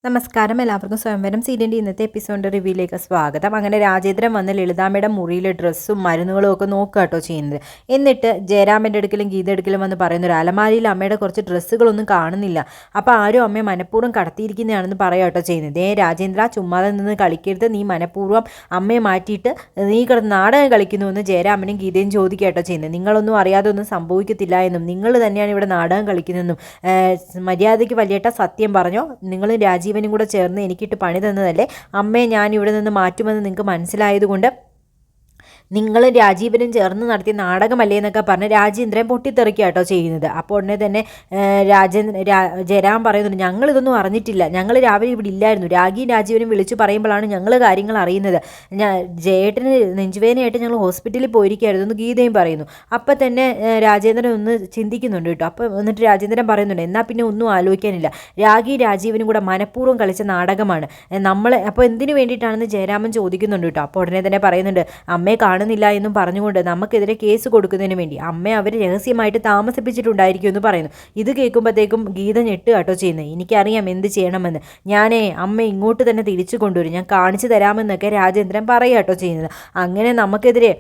നമസ്കാരം, എല്ലാവർക്കും സ്വയംവരം സീരിയലിൻ്റെ ഇന്നത്തെ എപ്പിസോഡിൻ്റെ റിവ്യൂയിലേക്ക് സ്വാഗതം. അങ്ങനെ രാജേന്ദ്രൻ വന്ന് ലളിതാമ്മയുടെ മുറിയിലെ ഡ്രസ്സും മരുന്നുകളും ഒക്കെ നോക്കുക കേട്ടോ ചെയ്യുന്നത്. എന്നിട്ട് ജയരാമൻ്റെ അടുക്കലും ഗീത അടുക്കലും വന്ന് പറയുന്ന ഒരു അലമാരിയിൽ അമ്മയുടെ കുറച്ച് ഡ്രസ്സുകളൊന്നും കാണുന്നില്ല. അപ്പോൾ ആരും അമ്മയെ മനഃപൂർവ്വം കടത്തിയിരിക്കുന്നതാണെന്ന് പറയാം കേട്ടോ ചെയ്യുന്നത്. രാജേന്ദ്ര ചുമ്മാതെ നിന്ന് കളിക്കരുത്, നീ മനഃപൂർവ്വം അമ്മയെ മാറ്റിയിട്ട് നീ കിടന്ന് നാടകം കളിക്കുന്നുവെന്ന് ജയരാമനും ഗീതയും ചോദിക്കുക കേട്ടോ ചെയ്യുന്നത്. നിങ്ങളൊന്നും അറിയാതെ ഒന്നും സംഭവിക്കത്തില്ല എന്നും നിങ്ങൾ തന്നെയാണ് ഇവിടെ നാടകം കളിക്കുന്നതെന്നും മര്യാദയ്ക്ക് വലിയേട്ട സത്യം പറഞ്ഞോ, നിങ്ങളും രാജീവനും കൂടെ ചേർന്ന് എനിക്കിട്ട് പണി തന്നതല്ലേ, അമ്മയെ ഞാൻ ഇവിടെ നിന്ന് മാറ്റുമെന്ന് നിങ്ങൾക്ക് മനസ്സിലായതുകൊണ്ട് നിങ്ങൾ രാജീവനും ചേർന്ന് നടത്തിയ നാടകമല്ലേ എന്നൊക്കെ പറഞ്ഞ് രാജേന്ദ്രൻ പൊട്ടിത്തെറിക്കുക കേട്ടോ ചെയ്യുന്നത്. അപ്പോൾ ഉടനെ തന്നെ ജയരാം പറയുന്നുണ്ട്, ഞങ്ങളിതൊന്നും അറിഞ്ഞിട്ടില്ല, ഞങ്ങൾ രാവിലെ ഇവിടെ ഇല്ലായിരുന്നു, രാഗിയും രാജീവനും വിളിച്ചു പറയുമ്പോഴാണ് ഞങ്ങൾ കാര്യങ്ങൾ അറിയുന്നത്, ജയേട്ടന് നെഞ്ചുവേദനയായിട്ട് ഞങ്ങൾ ഹോസ്പിറ്റലിൽ പോയിരിക്കുകയായിരുന്നു എന്ന് ഗീതയും പറയുന്നു. അപ്പം തന്നെ രാജേന്ദ്രൻ ഒന്ന് ചിന്തിക്കുന്നുണ്ട് കേട്ടോ. അപ്പോൾ എന്നിട്ട് രാജേന്ദ്രൻ പറയുന്നുണ്ട്, എന്നാൽ പിന്നെ ഒന്നും ആലോചിക്കാനില്ല, രാഗി രാജീവനും കൂടെ മനഃപൂർവ്വം കളിച്ച നാടകമാണ് നമ്മൾ, അപ്പോൾ എന്തിനു വേണ്ടിയിട്ടാണെന്ന് ജയരാമൻ ചോദിക്കുന്നുണ്ട് കേട്ടോ. അപ്പോൾ ഉടനെ തന്നെ പറയുന്നുണ്ട്, അമ്മയെ കാണുന്നില്ല എന്നും പറഞ്ഞുകൊണ്ട് നമുക്കെതിരെ കേസ് കൊടുക്കുന്നതിന് വേണ്ടി അമ്മയെ അവർ രഹസ്യമായിട്ട് താമസിപ്പിച്ചിട്ടുണ്ടായിരിക്കും എന്ന് പറയുന്നു. ഇത് കേൾക്കുമ്പോഴത്തേക്കും ഗീത ഞെട്ട് കേട്ടോ ചെയ്യുന്നത്. എനിക്കറിയാം എന്ത് ചെയ്യണമെന്ന്, ഞാനേ അമ്മ ഇങ്ങോട്ട് തന്നെ തിരിച്ചു കൊണ്ടുവരും, ഞാൻ കാണിച്ചു തരാമെന്നൊക്കെ രാജേന്ദ്രൻ പറയുക കേട്ടോ ചെയ്യുന്നത്. അങ്ങനെ നമുക്കെതിരെ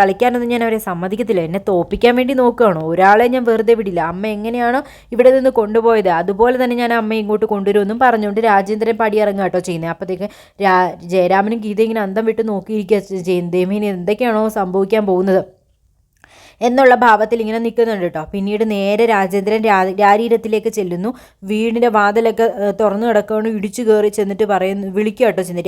കളിക്കാനൊന്നും ഞാൻ അവരെ സമ്മതിക്കത്തില്ല, എന്നെ തോപ്പിക്കാൻ വേണ്ടി നോക്കുകയാണോ, ഒരാളെ ഞാൻ വെറുതെ വിടില്ല, അമ്മ എങ്ങനെയാണോ ഇവിടെ നിന്ന് കൊണ്ടുപോയത് അതുപോലെ തന്നെ ഞാൻ അമ്മയെ ഇങ്ങോട്ട് കൊണ്ടുവരുമെന്നും പറഞ്ഞുകൊണ്ട് രാജേന്ദ്രൻ പടിയിറങ്ങുക കേട്ടോ ചെയ്യുന്നത്. അപ്പോഴത്തേക്ക് ജയരാമനും ഗീത ഇങ്ങനെ അന്തം വിട്ട് നോക്കിയിരിക്കുക ചെയ്യുന്നത്. ദേവീന് എന്തൊക്കെയാണോ സംഭവിക്കാൻ പോകുന്നത് എന്നുള്ള ഭാവത്തിൽ ഇങ്ങനെ നിൽക്കുന്നുണ്ട് കേട്ടോ. പിന്നീട് നേരെ രാജേന്ദ്രൻ രാരീരത്തിലേക്ക് ചെല്ലുന്നു. വീടിൻ്റെ വാതിലൊക്കെ തുറന്നു കിടക്കുകയാണ്. ഇടിച്ചു കയറി ചെന്നിട്ട് വിളിക്കുക കേട്ടോ ചെന്ന്,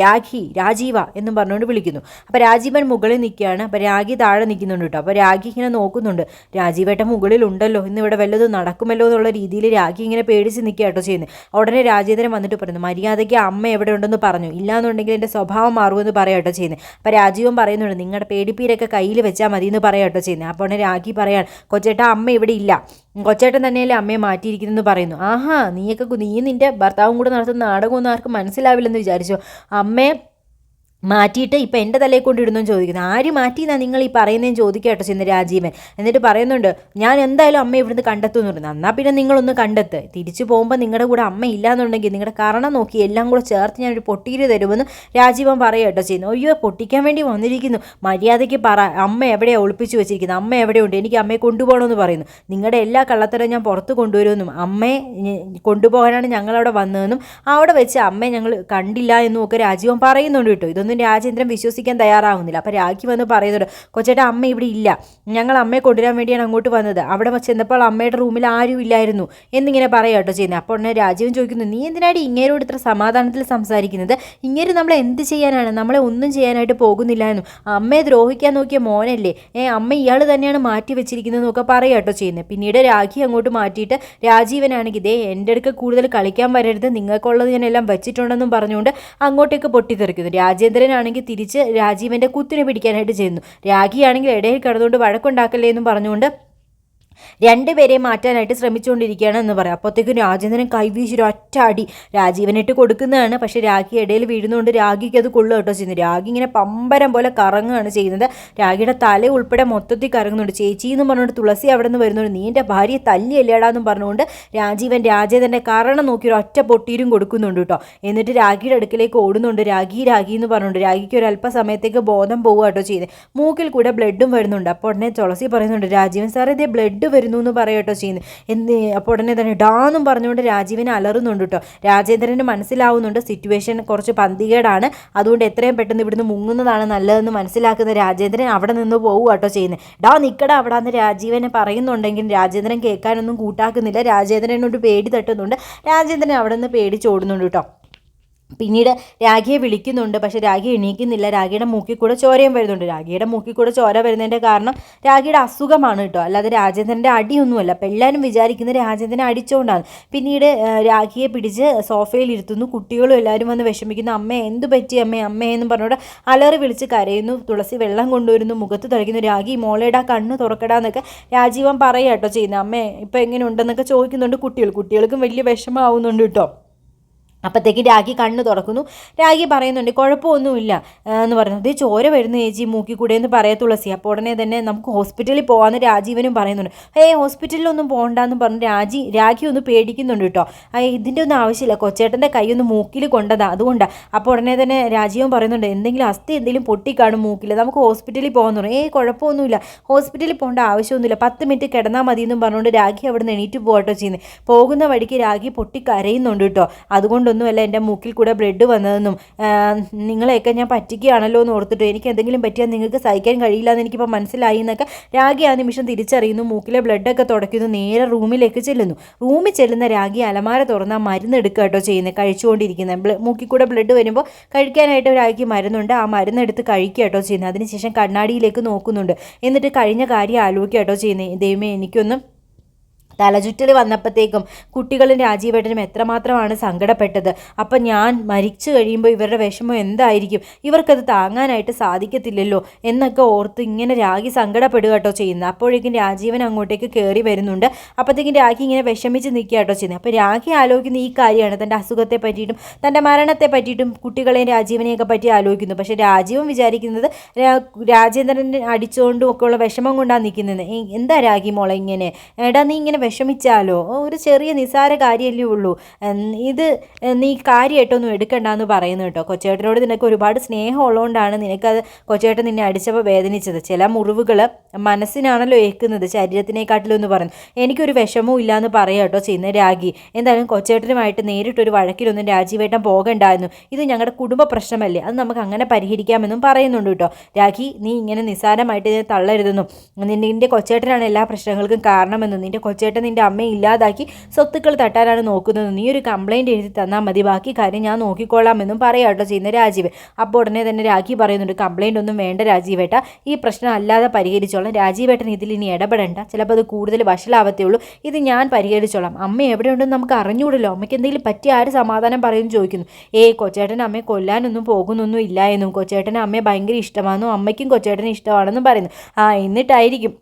രാജീവ എന്നും പറഞ്ഞുകൊണ്ട് വിളിക്കുന്നു. അപ്പോൾ രാജീവൻ മുകളിൽ നിൽക്കുകയാണ്. അപ്പോൾ രാഗി താഴെ നിൽക്കുന്നുണ്ട് കേട്ടോ. അപ്പോൾ രാഗി ഇങ്ങനെ നോക്കുന്നുണ്ട്, രാജീവേട്ടൻ മുകളിലുണ്ടല്ലോ, ഇന്നിവിടെ വല്ലതും നടക്കുമല്ലോ എന്നുള്ള രീതിയിൽ രാഗി ഇങ്ങനെ പേടിച്ച് നിൽക്കുക കേട്ടോ ചെയ്യുന്നത്. ഉടനെ രാജേന്ദ്രൻ വന്നിട്ട് പറയുന്നു, മര്യാദയ്ക്ക് അമ്മ എവിടെ ഉണ്ടെന്ന് പറഞ്ഞു, ഇല്ലാന്നുണ്ടെങ്കിൽ എൻ്റെ സ്വഭാവം മാറുമെന്ന് പറയാം കേട്ടോ ചെയ്യുന്നത്. അപ്പോൾ രാജീവൻ പറയുന്നുണ്ട്, നിങ്ങളുടെ പേടിപ്പീരൊക്കെ കയ്യിൽ വെച്ചാൽ മതി എന്ന് പറയാം കേട്ടോ ചെയ്യുന്നത്. അപ്പോൾ രാഗി പറയാൻ, കൊച്ചേട്ട അമ്മ ഇവിടെ ഇല്ല, കൊച്ചേട്ടൻ തന്നെയല്ലേ അമ്മയെ മാറ്റിയിരിക്കുന്നതെന്ന് പറയുന്നു. ആഹാ, നീ നിൻ്റെ ഭർത്താവും കൂടെ നടത്തുന്ന നാടകമൊന്നും ആർക്കും മനസ്സിലാവില്ലെന്ന് വിചാരിച്ചോ, അമ്മയെ മാറ്റിയിട്ട് ഇപ്പം എൻ്റെ തലയിൽ കൊണ്ടിടുന്നു ചോദിക്കുന്നത്. ആര് മാറ്റിയെന്നാണ് നിങ്ങൾ ഈ പറയുന്നതെന്ന് ചോദിക്കട്ടോ ചെന്ന് രാജീവൻ. എന്നിട്ട് പറയുന്നുണ്ട്, ഞാൻ എന്തായാലും അമ്മ ഇവിടുന്ന് കണ്ടെത്തുമെന്ന് പറഞ്ഞു. എന്നാൽ പിന്നെ നിങ്ങളൊന്ന് കണ്ടെത്ത്, തിരിച്ചു പോകുമ്പോൾ നിങ്ങളുടെ കൂടെ അമ്മ ഇല്ലാന്നുണ്ടെങ്കിൽ നിങ്ങളുടെ കരണം നോക്കി എല്ലാം കൂടെ ചേർത്ത് ഞാനൊരു പൊട്ടിയിട്ട് തരുമെന്ന് രാജീവൻ പറയട്ടോ ചെയ്യുന്നു. അയ്യോ, പൊട്ടിക്കാൻ വേണ്ടി വന്നിരിക്കുന്നു, മര്യാദയ്ക്ക് പറ, അമ്മ എവിടെയാണ് ഒളിപ്പിച്ച് വെച്ചിരിക്കുന്നത്, അമ്മ എവിടെയുണ്ട്, എനിക്ക് അമ്മയെ കൊണ്ടുപോകണമെന്ന് പറയുന്നു. നിങ്ങളുടെ എല്ലാ കള്ളത്തരവും ഞാൻ പുറത്ത് കൊണ്ടുവരുമെന്നും അമ്മയെ കൊണ്ടുപോകാനാണ് ഞങ്ങളവിടെ വന്നതെന്നും അവിടെ വെച്ച് അമ്മയെ ഞങ്ങൾ കണ്ടില്ല എന്നും ഒക്കെ രാജീവൻ പറയുന്നുണ്ട് കേട്ടോ. ഇതൊന്നും രാജേന്ദ്രൻ വിശ്വസിക്കാൻ തയ്യാറാവുന്നില്ല. അപ്പോൾ രാഖി വന്ന് പറയുന്നുണ്ട്, കൊച്ചേട്ട അമ്മ ഇവിടെ ഇല്ല, ഞങ്ങൾ അമ്മയെ കൊണ്ടുവരാൻ വേണ്ടിയാണ് അങ്ങോട്ട് വന്നത്, അവിടെ ചെന്നപ്പോൾ അമ്മയുടെ റൂമിൽ ആരും ഇല്ലായിരുന്നു എന്നിങ്ങനെ പറയാം കേട്ടോ ചെയ്യുന്നത്. അപ്പോൾ ഉടനെ രാജീവൻ ചോദിക്കുന്നു, നീ എന്തിനാണ് ഇങ്ങേരോട് ഇത്ര സമാധാനത്തിൽ സംസാരിക്കുന്നത്, ഇങ്ങേര് നമ്മളെ എന്ത് ചെയ്യാനാണ്, നമ്മളെ ഒന്നും ചെയ്യാനായിട്ട് പോകുന്നില്ല എന്നും, അമ്മയെ ദ്രോഹിക്കാൻ നോക്കിയ മോനല്ലേ, അമ്മ ഇയാൾ തന്നെയാണ് മാറ്റി വെച്ചിരിക്കുന്നതെന്നൊക്കെ പറയാം കേട്ടോ ചെയ്യുന്നത്. പിന്നീട് രാഖി അങ്ങോട്ട് മാറ്റിയിട്ട് രാജീവനാണെങ്കിൽ ഇതേ എൻ്റെ അടുക്ക് കൂടുതൽ കളിക്കാൻ വരരുത്, നിങ്ങൾക്കുള്ളത് ഞാൻ എല്ലാം വെച്ചിട്ടുണ്ടെന്നും പറഞ്ഞുകൊണ്ട് അങ്ങോട്ടേക്ക് പൊട്ടിത്തെറിക്കുന്നു. രാജേന്ദ്രൻ ആണെങ്കിൽ തിരിച്ച് രാജീവൻ്റെ കുത്തിനെ പിടിക്കാനായിട്ട് ചെയ്യുന്നു. രാഖിയാണെങ്കിൽ ഇടയിൽ കിടന്നുകൊണ്ട് വഴക്കുണ്ടാക്കല്ലേ എന്നും പറഞ്ഞുകൊണ്ട് രണ്ടുപേരെ മാറ്റാനായിട്ട് ശ്രമിച്ചുകൊണ്ടിരിക്കുകയാണ് എന്ന് പറയാം. അപ്പോഴത്തേക്കും രാജേന്ദ്രൻ കൈവീശി ഒറ്റ അടി രാജീവനിട്ട് കൊടുക്കുന്നതാണ്. പക്ഷേ രാഖി ഇടയിൽ വീഴുന്നതുകൊണ്ട് രാഖിക്ക് അത് കൊള്ളുക കേട്ടോ ചെയ്യുന്നത്. രാഖി ഇങ്ങനെ പമ്പരം പോലെ കറങ്ങുകയാണ് ചെയ്യുന്നത്. രാഖിയുടെ തല ഉൾപ്പെടെ മൊത്തത്തിൽ കറങ്ങുന്നുണ്ട്. ചേച്ചി എന്ന് പറഞ്ഞുകൊണ്ട് തുളസി അവിടെ നിന്ന് വരുന്നുണ്ട്, നീ എൻ്റെ ഭാര്യയെ തല്ലിയല്ലേടാന്നും പറഞ്ഞുകൊണ്ട് രാജേന്ദ്രൻ്റെ കരണം നോക്കി ഒരു ഒറ്റ പൊട്ടീരും കൊടുക്കുന്നുണ്ട് കേട്ടോ. എന്നിട്ട് രാഖിയുടെ അടുക്കിലേക്ക് ഓടുന്നുണ്ട്. രാഖി എന്ന് പറഞ്ഞുകൊണ്ട് രാഖിക്ക് ഒരു അല്പസമയത്തേക്ക് ബോധം പോവുക കേട്ടോ ചെയ്യുന്നത്. മൂക്കിൽ കൂടെ ബ്ലഡും വരുന്നുണ്ട്. അപ്പോൾ ഉടനെ തുളസി പറയുന്നുണ്ട്, രാജീവൻ സാർ ഇതേ ബ്ലഡ് വരുന്നു എന്ന് പറയട്ടോ ചെയ്യുന്നത്. അപ്പോൾ ഉടനെ തന്നെ ഡാന്നും പറഞ്ഞുകൊണ്ട് രാജീവനെ അലറുന്നുണ്ട് കേട്ടോ. രാജേന്ദ്രന് മനസ്സിലാവുന്നുണ്ട് സിറ്റുവേഷൻ കുറച്ച് പന്തികേടാണ്, അതുകൊണ്ട് എത്രയും പെട്ടെന്ന് ഇവിടുന്ന് മുങ്ങുന്നതാണ് നല്ലതെന്ന് മനസ്സിലാക്കുന്ന രാജേന്ദ്രൻ അവിടെ നിന്ന് പോവുക കേട്ടോ ചെയ്യുന്നത്. നിൽക്കടാ അവിടെ നിന്ന് രാജീവനെ പറയുന്നുണ്ടെങ്കിൽ രാജേന്ദ്രൻ കേൾക്കാനൊന്നും കൂട്ടാക്കുന്നില്ല. രാജേന്ദ്രനോട് പേടി തട്ടുന്നുണ്ട്. രാജേന്ദ്രൻ അവിടെ നിന്ന് പേടിച്ചോടുന്നുണ്ട് കേട്ടോ. പിന്നീട് രാഖിയെ വിളിക്കുന്നുണ്ട്, പക്ഷേ രാഖി എണീക്കുന്നില്ല. രാഖിയുടെ മൂക്കിൽ കൂടെ ചോരയും വരുന്നുണ്ട്. രാഖിയുടെ മൂക്കിൽ കൂടെ ചോര വരുന്നതിൻ്റെ കാരണം രാഖിയുടെ അസുഖമാണ് കേട്ടോ, അല്ലാതെ രാജേന്ദ്രൻ്റെ അടിയൊന്നുമല്ല. അപ്പോൾ എല്ലാവരും വിചാരിക്കുന്നത് രാജേന്ദ്രനെ അടിച്ചുകൊണ്ടാണ്. പിന്നീട് രാഖിയെ പിടിച്ച് സോഫയിൽ ഇരുത്തുന്നു. കുട്ടികളും എല്ലാവരും വന്ന് വിഷമിക്കുന്നു. അമ്മ എന്തു പറ്റി അമ്മയെന്നും പറഞ്ഞുകൊണ്ട് അലറി വിളിച്ച് കരയുന്നു. തുളസി വെള്ളം കൊണ്ടുവരുന്നു, മുഖത്ത് തളിക്കുന്നു. രാഖി മോളേടാ കണ്ണ് തുറക്കടാന്നൊക്കെ രാജീവൻ പറയുക കേട്ടോ ചെയ്യുന്നത്. അമ്മ ഇപ്പോൾ എങ്ങനെ ഉണ്ടെന്നൊക്കെ ചോദിക്കുന്നുണ്ട് കുട്ടികൾക്കും വലിയ വിഷമമാവുന്നുണ്ട് കേട്ടോ. അപ്പോഴത്തേക്ക് രാഖി കണ്ണ് തുറക്കുന്നു. രാഖി പറയുന്നുണ്ട് കുഴപ്പമൊന്നുമില്ല എന്ന് പറഞ്ഞു. ഇത് ചോര വരുന്നു ചേച്ചി മൂക്കി കൂടെ എന്ന് പറയ തുളസി. അപ്പോൾ ഉടനെ തന്നെ നമുക്ക് ഹോസ്പിറ്റലിൽ പോകാമെന്ന് രാജീവനും പറയുന്നുണ്ട്. ഹോസ്പിറ്റലിലൊന്നും പോകണ്ടെന്ന് പറഞ്ഞ് രാഖി ഒന്ന് പേടിക്കുന്നുണ്ട് കേട്ടോ. ഇതിൻ്റെ ഒന്നും ആവശ്യമില്ല, കൊച്ചേട്ടൻ്റെ കൈ ഒന്ന് മൂക്കിൽ കൊണ്ടതാ, അതുകൊണ്ടാണ്. അപ്പോൾ ഉടനെ തന്നെ രാജീവൻ പറയുന്നുണ്ട് എന്തെങ്കിലും അസ്ഥി എന്തെങ്കിലും പൊട്ടിക്കാണും മൂക്കിൽ, നമുക്ക് ഹോസ്പിറ്റലിൽ പോകാമെന്ന് പറയും. കുഴപ്പമൊന്നുമില്ല, ഹോസ്പിറ്റലിൽ പോകേണ്ട ആവശ്യമൊന്നുമില്ല, 10 മിനിറ്റ് കിടന്നാൽ മതി എന്നും പറഞ്ഞുകൊണ്ട് രാഖി അവിടെ നിന്ന് എണീറ്റ് പോകട്ടോ ചെയ്യുന്നത്. പോകുന്ന വഴിക്ക് രാഖി പൊട്ടിക്കരയുന്നുണ്ട് കേട്ടോ. അതുകൊണ്ടൊന്നുമല്ല എൻ്റെ മൂക്കിൽ കൂടെ ബ്ലഡ് വന്നതെന്നും നിങ്ങളെയൊക്കെ ഞാൻ പറ്റിക്കുകയാണല്ലോ എന്ന് ഓർത്തിട്ട് എനിക്ക് എന്തെങ്കിലും പറ്റിയാൽ നിങ്ങൾക്ക് സഹിക്കാൻ കഴിയില്ല എന്ന് എനിക്കിപ്പോൾ മനസ്സിലായി എന്നൊക്കെ രാഖി ആ നിമിഷം തിരിച്ചറിയുന്നു. മൂക്കിലെ ബ്ലഡൊക്കെ തുടയ്ക്കുന്നു. നേരെ റൂമിലേക്ക് ചെല്ലുന്നു. റൂമിൽ ചെല്ലുന്ന രാഖി അലമാര തുറന്ന് ആ മരുന്ന് എടുക്കുക കേട്ടോ ചെയ്യുന്നത്, കഴിച്ചുകൊണ്ടിരിക്കുന്നത്. മൂക്കിൽ കൂടെ ബ്ലഡ് വരുമ്പോൾ കഴിക്കാനായിട്ട് രാഖി മരുന്നുണ്ട്, ആ മരുന്നെടുത്ത് കഴിക്കുക കേട്ടോ ചെയ്യുന്നത്. അതിനുശേഷം കണ്ണാടിയിലേക്ക് നോക്കുന്നുണ്ട്. എന്നിട്ട് കഴിഞ്ഞ കാര്യം ആലോചിക്കുക കേട്ടോ ചെയ്യുന്നത്. ദൈവമേ എനിക്കൊന്നും തലചുറ്റൽ വന്നപ്പോഴത്തേക്കും കുട്ടികളും രാജീവേട്ടനും എത്രമാത്രമാണ് സങ്കടപ്പെട്ടത്. അപ്പം ഞാൻ മരിച്ചു കഴിയുമ്പോൾ ഇവരുടെ വിഷമം എന്തായിരിക്കും, ഇവർക്കത് താങ്ങാനായിട്ട് സാധിക്കത്തില്ലല്ലോ എന്നൊക്കെ ഓർത്ത് ഇങ്ങനെ രാഖി സങ്കടപ്പെടുക കേട്ടോ ചെയ്യുന്നത്. അപ്പോഴേക്കും രാജീവൻ അങ്ങോട്ടേക്ക് കയറി വരുന്നുണ്ട്. അപ്പോഴത്തേക്കും രാഖി ഇങ്ങനെ വിഷമിച്ച് നിൽക്കുക കേട്ടോ ചെയ്യുന്നത്. അപ്പോൾ രാഖി ആലോചിക്കുന്ന ഈ കാര്യമാണ്, തൻ്റെ അസുഖത്തെ പറ്റിയിട്ടും തൻ്റെ മരണത്തെ പറ്റിയിട്ടും കുട്ടികളെയും രാജീവനെയൊക്കെ പറ്റി ആലോചിക്കുന്നു. പക്ഷേ രാജീവൻ വിചാരിക്കുന്നത് രാജേന്ദ്രൻ അടിച്ചുകൊണ്ടും ഒക്കെയുള്ള വിഷമം കൊണ്ടാണ് നിൽക്കുന്നത്. എന്താ രാഖി മോളെ ഇങ്ങനെ, എടാ നീ ഇങ്ങനെ വിഷമിച്ചാലോ, ഒരു ചെറിയ നിസാര കാര്യമല്ലേ ഉള്ളൂ, ഇത് നീ കാര്യമായിട്ടൊന്നും എടുക്കണ്ടെന്ന് പറയുന്നു കേട്ടോ. കൊച്ചേട്ടനോട് നിനക്ക് ഒരുപാട് സ്നേഹം ഉള്ളതുകൊണ്ടാണ് നിനക്കത് കൊച്ചേട്ടൻ നിന്നെ അടിച്ചപ്പോൾ വേദനിച്ചത്. ചില മുറിവുകൾ മനസ്സിനാണല്ലോ ഏൽക്കുന്നത്, ശരീരത്തിനെക്കാട്ടിലും എന്ന് പറഞ്ഞു. എനിക്കൊരു വിഷമവും ഇല്ലയെന്ന് പറയാം കേട്ടോ ചെയ്യുന്നത് രാഖി. എന്തായാലും കൊച്ചേട്ടനുമായിട്ട് നേരിട്ടൊരു വഴക്കിലൊന്നും രാജീവേട്ടൻ പോകണ്ടായിരുന്നു, ഇത് ഞങ്ങളുടെ കുടുംബ പ്രശ്നമല്ലേ, അത് നമുക്ക് അങ്ങനെ പരിഹരിക്കാമെന്നും പറയുന്നുണ്ട് കേട്ടോ. രാഖി നീ ഇങ്ങനെ നിസ്സാരമായിട്ട് ഇതിനെ തള്ളരുതെന്നും നിൻ്റെ കൊച്ചേട്ടനാണ് എല്ലാ പ്രശ്നങ്ങൾക്കും കാരണമെന്നും നിൻ്റെ കൊച്ചേട്ടൻ നിൻ്റെ അമ്മയെ ഇല്ലാതാക്കി സ്വത്തുക്കൾ തട്ടാനാണ് നോക്കുന്നത്, നീ ഒരു കംപ്ലയിൻറ്റ് എഴുതി തന്നാൽ മതി, ബാക്കി കാര്യം ഞാൻ നോക്കിക്കോളാമെന്നും പറയാട്ടോ ചെയ്യുന്ന രാജീവ്. അപ്പോൾ ഉടനെ തന്നെ രാഖി പറയുന്നുണ്ട് കംപ്ലയിൻ്റ് ഒന്നും വേണ്ട രാജീവേട്ട, ഈ പ്രശ്നം അല്ലാതെ പരിഹരിച്ചോളാം, രാജീവേട്ടൻ ഇതിൽ ഇനി ഇടപെടേണ്ട, ചിലപ്പോൾ അത് കൂടുതൽ വഷളാവത്തേ ഉള്ളൂ, ഇത് ഞാൻ പരിഹരിച്ചോളാം, അമ്മ എവിടെയുണ്ടെന്ന് നമുക്ക് അറിഞ്ഞുകൂടല്ലോ, അമ്മയ്ക്ക് എന്തെങ്കിലും പറ്റി ആര് സമാധാനം പറയുമെന്ന് ചോദിക്കുന്നു. കൊച്ചേട്ടൻ അമ്മയെ കൊല്ലാനൊന്നും പോകുന്നൊന്നും ഇല്ല എന്നും കൊച്ചേട്ടൻ അമ്മയെ ഭയങ്കര ഇഷ്ടമാണെന്നും അമ്മയ്ക്കും കൊച്ചേട്ടനെ ഇഷ്ടമാണെന്നും പറയുന്നു. എന്നിട്ടായിരിക്കും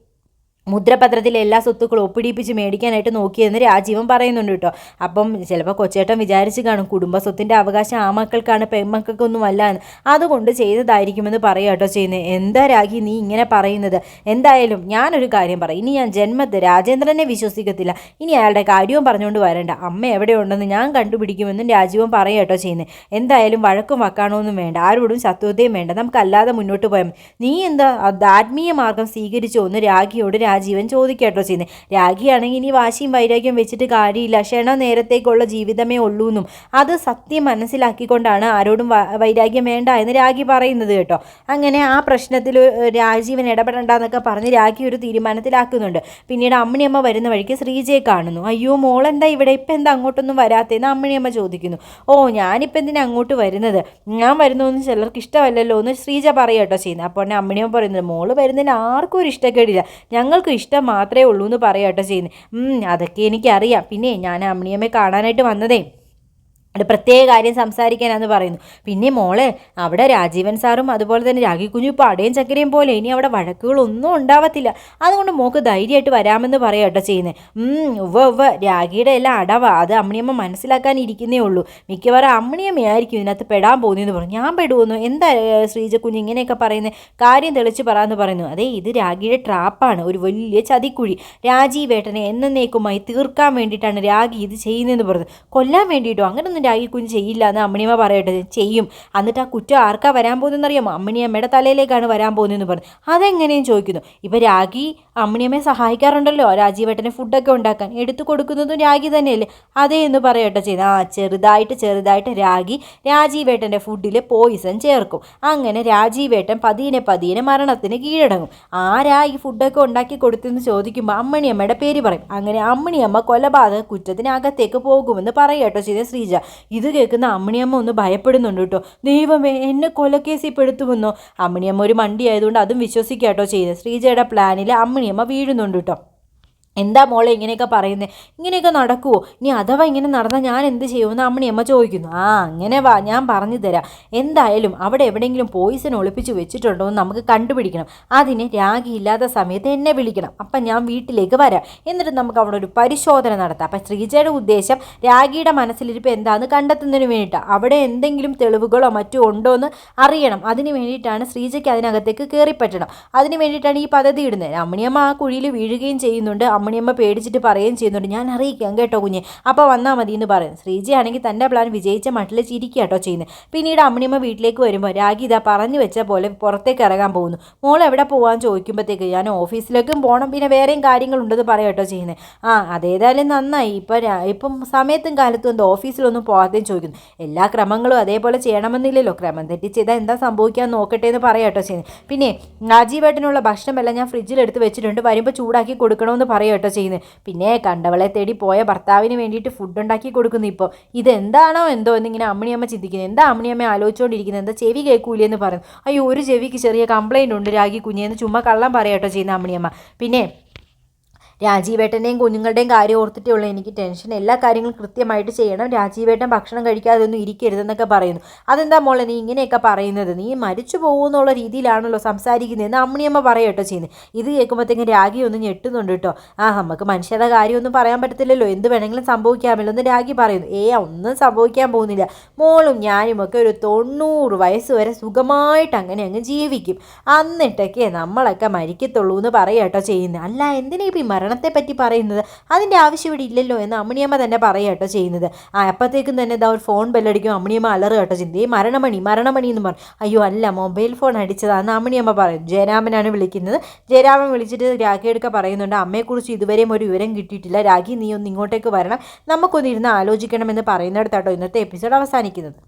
മുദ്രപത്രത്തിൽ എല്ലാ സ്വത്തുക്കളും ഒപ്പിടിപ്പിച്ച് മേടിക്കാനായിട്ട് നോക്കിയെന്ന് രാജീവൻ പറയുന്നുണ്ട് കേട്ടോ. അപ്പം ചിലപ്പോൾ കൊച്ചേട്ടൻ വിചാരിച്ച് കാണും കുടുംബ സ്വത്തിൻ്റെ അവകാശം ആ മക്കൾക്കാണ്, പെൺമക്കൾക്കൊന്നും അല്ല എന്ന്, അതുകൊണ്ട് ചെയ്തതായിരിക്കുമെന്ന് പറയുക കേട്ടോ ചെയ്യുന്നത്. എന്താ രാഖി നീ ഇങ്ങനെ പറയുന്നത്, എന്തായാലും ഞാനൊരു കാര്യം പറയും, ഇനി ഞാൻ ജന്മത്ത് രാജേന്ദ്രനെ വിശ്വസിക്കത്തില്ല, ഇനി അയാളുടെ കാര്യവും പറഞ്ഞുകൊണ്ട് വരണ്ട, അമ്മ എവിടെയുണ്ടെന്ന് ഞാൻ കണ്ടുപിടിക്കുമെന്നും രാജീവൻ പറയുക കേട്ടോ ചെയ്യുന്നത്. എന്തായാലും വഴക്കും വക്കാണോന്നും വേണ്ട, ആരോടും ശത്രുതയും വേണ്ട, നമുക്കല്ലാതെ മുന്നോട്ട് പോയാൽ നീ എന്താ ആത്മീയ മാർഗം സ്വീകരിച്ചോ എന്ന് രാഖിയോട് രാജീവൻ ചോദിക്കാട്ടോ ചെയ്യുന്നത്. രാഖിയാണെങ്കിൽ ഇനി വാശിയും വൈരാഗ്യം വെച്ചിട്ട് കാര്യമില്ല, ക്ഷണ നേരത്തേക്കുള്ള ജീവിതമേ ഉള്ളൂ എന്നും അത് സത്യം മനസ്സിലാക്കിക്കൊണ്ടാണ് ആരോടും വൈരാഗ്യം വേണ്ട എന്ന് രാഖി പറയുന്നത് കേട്ടോ. അങ്ങനെ ആ പ്രശ്നത്തിൽ രാജീവൻ ഇടപെടണ്ടെന്നൊക്കെ പറഞ്ഞ് രാഖി ഒരു തീരുമാനത്തിലാക്കുന്നുണ്ട്. പിന്നീട് അമ്മിണിയമ്മ വരുന്ന വഴിക്ക് ശ്രീജയെ കാണുന്നു. അയ്യോ മോളെന്താ ഇവിടെ, ഇപ്പം എന്താ അങ്ങോട്ടൊന്നും വരാത്തേന്ന് അമ്മിണിയമ്മ ചോദിക്കുന്നു. ഞാനിപ്പോൾ എന്തിനാ അങ്ങോട്ട് വരുന്നത്, ഞാൻ വരുന്നതൊന്നും ചിലർക്ക് ഇഷ്ടമല്ലല്ലോ എന്ന് ശ്രീജ പറയുക കേട്ടോ ചെയ്യുന്നത്. അപ്പോൾ അമ്മിണിയമ്മ പറയുന്നത് മോള് വരുന്നതിന് ആർക്കും ഒരു ഇഷ്ടക്കേടില്ല, ഞങ്ങൾക്ക് ഇഷ്ടം മാത്രമേ ഉള്ളൂ എന്ന് പറയാട്ടോ ചെയ്യുന്നത്. അതൊക്കെ എനിക്കറിയാം, പിന്നെ ഞാൻ അമ്മിണിയമ്മയെ കാണാനായിട്ട് വന്നതേ ഒരു പ്രത്യേക കാര്യം സംസാരിക്കാനാന്ന് പറയുന്നു. പിന്നെ മോളെ അവിടെ രാജീവൻ സാറും അതുപോലെ തന്നെ രാഖി കുഞ്ഞു ഇപ്പോൾ അടയും ചക്കരയും പോലെ ഇനി അവിടെ വഴക്കുകളൊന്നും ഉണ്ടാവത്തില്ല, അതുകൊണ്ട് മോൾക്ക് ധൈര്യമായിട്ട് വരാമെന്ന് പറയാട്ടോ ചെയ്യുന്നത്. രാഖിയുടെ എല്ലാം അടവാ, അത് അമ്മിണിയമ്മ മനസ്സിലാക്കാനിരിക്കുന്നേ ഉള്ളൂ, മിക്കവാറും അമ്മിണിയമ്മയായിരിക്കും ഇതിനകത്ത് പെടാൻ പോകുന്നതെന്ന് പറഞ്ഞു. ഞാൻ പെടുവന്നു, എന്താ ശ്രീജ കുഞ്ഞ് ഇങ്ങനെയൊക്കെ പറയുന്നത്, കാര്യം തെളിച്ച് പറയാമെന്ന് പറയുന്നു. ഇത് രാഖിയുടെ ട്രാപ്പാണ്, ഒരു വലിയ ചതിക്കുഴി, രാജീവേട്ടനെ എന്നേക്കുമായി തീർക്കാൻ വേണ്ടിയിട്ടാണ് രാഖി ഇത് ചെയ്യുന്നതെന്ന് പറഞ്ഞു. കൊല്ലാൻ വേണ്ടിയിട്ടോ, അങ്ങനെ രാഖി കുഞ്ഞ് ചെയ്യില്ല എന്ന് അമ്മിണിയമ്മ പറയട്ടെ, ചെയ്യും. എന്നിട്ട് ആ കുറ്റം ആർക്കാ വരാൻ പോകുന്നതെന്ന് അറിയാമോ, അമ്മിണിയമ്മയുടെ തലയിലേക്കാണ് വരാൻ പോകുന്നതെന്ന് പറഞ്ഞു. അതെങ്ങനെയും ചോദിക്കുന്നു. ഇപ്പോൾ രാഖി അമ്മിണിയമ്മയെ സഹായിക്കാറുണ്ടല്ലോ രാജീവേട്ടനെ ഫുഡൊക്കെ ഉണ്ടാക്കാൻ, എടുത്തു കൊടുക്കുന്നതും രാഖി തന്നെയല്ലേ, അതേ എന്ന് പറയട്ടെ ചെയ്ത് ചെറുതായിട്ട് രാഖി രാജീവേട്ടൻ്റെ ഫുഡിൽ പോയിസൺ ചേർക്കും. അങ്ങനെ രാജീവേട്ടൻ പതിയെ മരണത്തിന് കീഴടങ്ങും. ആരാ ഈ ഫുഡൊക്കെ ഉണ്ടാക്കി കൊടുത്തെന്ന് ചോദിക്കുമ്പോൾ അമ്മിണിയമ്മയുടെ പേര് പറയും. അങ്ങനെ അമ്മിണിയമ്മ കൊലപാതക കുറ്റത്തിനകത്തേക്ക് പോകുമെന്ന് പറയട്ടോ ചെയ്ത ശ്രീജ. ഇത് കേൾക്കുന്ന അമ്മിണിയമ്മ ഒന്ന് ഭയപ്പെടുന്നുണ്ട് കേട്ടോ. ദൈവമേ, എന്നെ കൊലക്കേസിൽ പെടുത്തുമെന്നോ. അമ്മിണിയമ്മ ഒരു മണ്ടി ആയതുകൊണ്ട് അതും വിശ്വസിക്കാട്ടോ ചെയ്ത് ശ്രീജയുടെ പ്ലാനിൽ അമ്മിണിയമ്മ വീഴുന്നുണ്ട് കേട്ടോ. എന്താ മോളെ ഇങ്ങനെയൊക്കെ പറയുന്നത്? ഇങ്ങനെയൊക്കെ നടക്കുമോ? ഇനി അഥവാ ഇങ്ങനെ നടന്നാൽ ഞാൻ എന്ത് ചെയ്യുമെന്ന് അമ്മണിയമ്മ ചോദിക്കുന്നു. അങ്ങനെ വാ, ഞാൻ പറഞ്ഞു തരാം. എന്തായാലും അവിടെ എവിടെയെങ്കിലും പോയിസൺ ഒളിപ്പിച്ച് വെച്ചിട്ടുണ്ടോ എന്ന് നമുക്ക് കണ്ടുപിടിക്കണം. അതിന് രാഗി ഇല്ലാത്ത സമയത്ത് എന്നെ വിളിക്കണം. അപ്പം ഞാൻ വീട്ടിലേക്ക് വരാം. എന്നിട്ട് നമുക്ക് അവിടെ ഒരു പരിശോധന നടത്താം. അപ്പം ശ്രീജയുടെ ഉദ്ദേശം രാഗിയുടെ മനസ്സിലിരിപ്പ് എന്താണെന്ന് കണ്ടെത്തുന്നതിന് വേണ്ടിയിട്ടാണ്. അവിടെ എന്തെങ്കിലും തെളിവുകളോ മറ്റോ ഉണ്ടോ എന്ന് അറിയണം. അതിന് വേണ്ടിയിട്ടാണ് ശ്രീജയ്ക്ക് അതിനകത്തേക്ക് കയറിപ്പറ്റണം. അതിന് വേണ്ടിയിട്ടാണ് ഈ പദ്ധതി ഇടുന്നത്. അമ്മണിയമ്മ ആ കുഴിയിൽ വീഴുകയും ചെയ്യുന്നുണ്ട്. അമ്മണിയമ്മ പേടിച്ചിട്ട് പറയുകയും ചെയ്യുന്നുണ്ട്, ഞാൻ അറിയിക്കാം കേട്ടോ കുഞ്ഞെ, അപ്പോൾ വന്നാൽ മതി എന്ന് പറയും. ശ്രീജയാണെങ്കിൽ തൻ്റെ പ്ലാൻ വിജയിച്ച മട്ടിൽ ചിരിക്കുക കേട്ടോ ചെയ്യുന്നത്. പിന്നീട് അമ്മണിയമ്മ വീട്ടിലേക്ക് വരുമ്പോൾ രാഗി ഇതാ പറഞ്ഞു വെച്ച പോലെ പുറത്തേക്ക് ഇറങ്ങാൻ പോകുന്നു. മോൾ എവിടെ പോകാൻ ചോദിക്കുമ്പോഴത്തേക്ക് ഞാൻ ഓഫീസിലേക്കും പോകണം, പിന്നെ വേറെയും കാര്യങ്ങളുണ്ടെന്ന് പറയാം കേട്ടോ ചെയ്യുന്നത്. അതേതായാലും നന്നായി, ഇപ്പം സമയത്തും കാലത്തും എന്താ ഓഫീസിലൊന്നും പോകാതെയും ചോദിക്കുന്നു. എല്ലാ ക്രമങ്ങളും അതേപോലെ ചെയ്യണമെന്നില്ലല്ലോ, ക്രമം തെറ്റി ചെയ്താൽ എന്താ സംഭവിക്കാൻ നോക്കട്ടെ എന്ന് പറയാം കേട്ടോ ചെയ്യുന്നത്. പിന്നെ രാജീവേട്ടനുള്ള ഭക്ഷണമെല്ലാം ഞാൻ ഫ്രിഡ്ജിലെടുത്ത് വെച്ചിട്ടുണ്ട്, വരുമ്പോൾ ചൂടാക്കി കൊടുക്കണമെന്ന് പറയാം കേട്ടോ ചെയ്യുന്നത്. പിന്നെ കണ്ടവളെ തേടി പോയ ഭർത്താവിന് വേണ്ടിയിട്ട് ഫുഡ് ഉണ്ടാക്കി കൊടുക്കുന്നു. ഇപ്പോൾ ഇതെന്താണോ എന്തോ എന്നിങ്ങനെ അമ്മണിയമ്മ ചിന്തിക്കുന്നത്. എന്താ അമ്മണിയമ്മ ആലോചിച്ചുകൊണ്ടിരിക്കുന്നത്? എന്താ ചെവി കേൾക്കൂലെന്ന് പറയും. അയ്യോ, ഒരു ചെവിക്ക് ചെറിയ കംപ്ലൈൻറ്റ് ഉണ്ട് രാഗി കുഞ്ഞേന്ന് ചുമ്മാ കള്ളം പറയാം കേട്ടോ ചെയ്യുന്ന അമ്മണിയമ്മ. പിന്നെ രാജീവേട്ടൻ്റെയും കുഞ്ഞുങ്ങളുടെയും കാര്യം ഓർത്തിട്ടേ ഉള്ളൂ എനിക്ക് ടെൻഷൻ. എല്ലാ കാര്യങ്ങളും കൃത്യമായിട്ട് ചെയ്യണം. രാജീവേട്ടൻ ഭക്ഷണം കഴിക്കാതെ ഒന്നും ഇരിക്കരുതെന്നൊക്കെ പറയുന്നു. അതെന്താ മോളെ നീ ഇങ്ങനെയൊക്കെ പറയുന്നത്? നീ മരിച്ചു പോകുമെന്നുള്ള രീതിയിലാണല്ലോ സംസാരിക്കുന്നതെന്ന് അമ്മണിയമ്മ പറയട്ടോ ചെയ്യുന്നത്. ഇത് കേൾക്കുമ്പോഴത്തേക്കും രാഗി ഒന്ന് ഞെട്ടുന്നുണ്ട് കേട്ടോ. നമുക്ക് മനുഷ്യരുടെ കാര്യമൊന്നും പറയാൻ പറ്റത്തില്ലല്ലോ, എന്ത് വേണമെങ്കിലും സംഭവിക്കാമല്ലോ എന്ന് രാഗി പറയുന്നു. ഒന്നും സംഭവിക്കാൻ പോകുന്നില്ല. മോളും ഞാനും ഒക്കെ ഒരു 90 വയസ്സ് വരെ സുഖമായിട്ട് അങ്ങനെ അങ്ങ് ജീവിക്കും. എന്നിട്ടൊക്കെ നമ്മളൊക്കെ മരിക്കത്തുള്ളൂ എന്ന് പറയാട്ടോ ചെയ്യുന്നത്. അല്ല, എന്തിനാ ഇപ്പം ഈ മരണത്തെപ്പറ്റി പറയുന്നത്? അതിൻ്റെ ആവശ്യം ഇവിടെ ഇല്ലല്ലോ എന്ന് അമ്മണിയമ്മ തന്നെ പറയുക കേട്ടോ ചെയ്യുന്നത്. അപ്പോഴത്തേക്കും തന്നെ ഇതാ ഒരു ഫോൺ ബെല്ലടിക്കും. അമ്മണിയമ്മ അലറ് കേട്ടോ ചെയ്യുന്നത്. മരണമണി എന്ന് പറഞ്ഞു. അയ്യോ അല്ല, മൊബൈൽ ഫോൺ അടിച്ചതാണെന്ന് അമ്മണിയമ്മ പറയും. ജയരാമനാണ് വിളിക്കുന്നത്. ജയരാമൻ വിളിച്ചിട്ട് രാഖിയെടുക്ക പറയുന്നുണ്ട്, അമ്മയെക്കുറിച്ച് ഇതുവരെയും ഒരു വിവരം കിട്ടിയിട്ടില്ല, രാഖി നീ ഒന്ന് ഇങ്ങോട്ടേക്ക് വരണം, നമുക്കൊന്ന് ഇരുന്ന് ആലോചിക്കണമെന്ന് പറയുന്നിടത്താട്ടോ ഇന്നത്തെ എപ്പിസോഡ് അവസാനിക്കുന്നത്.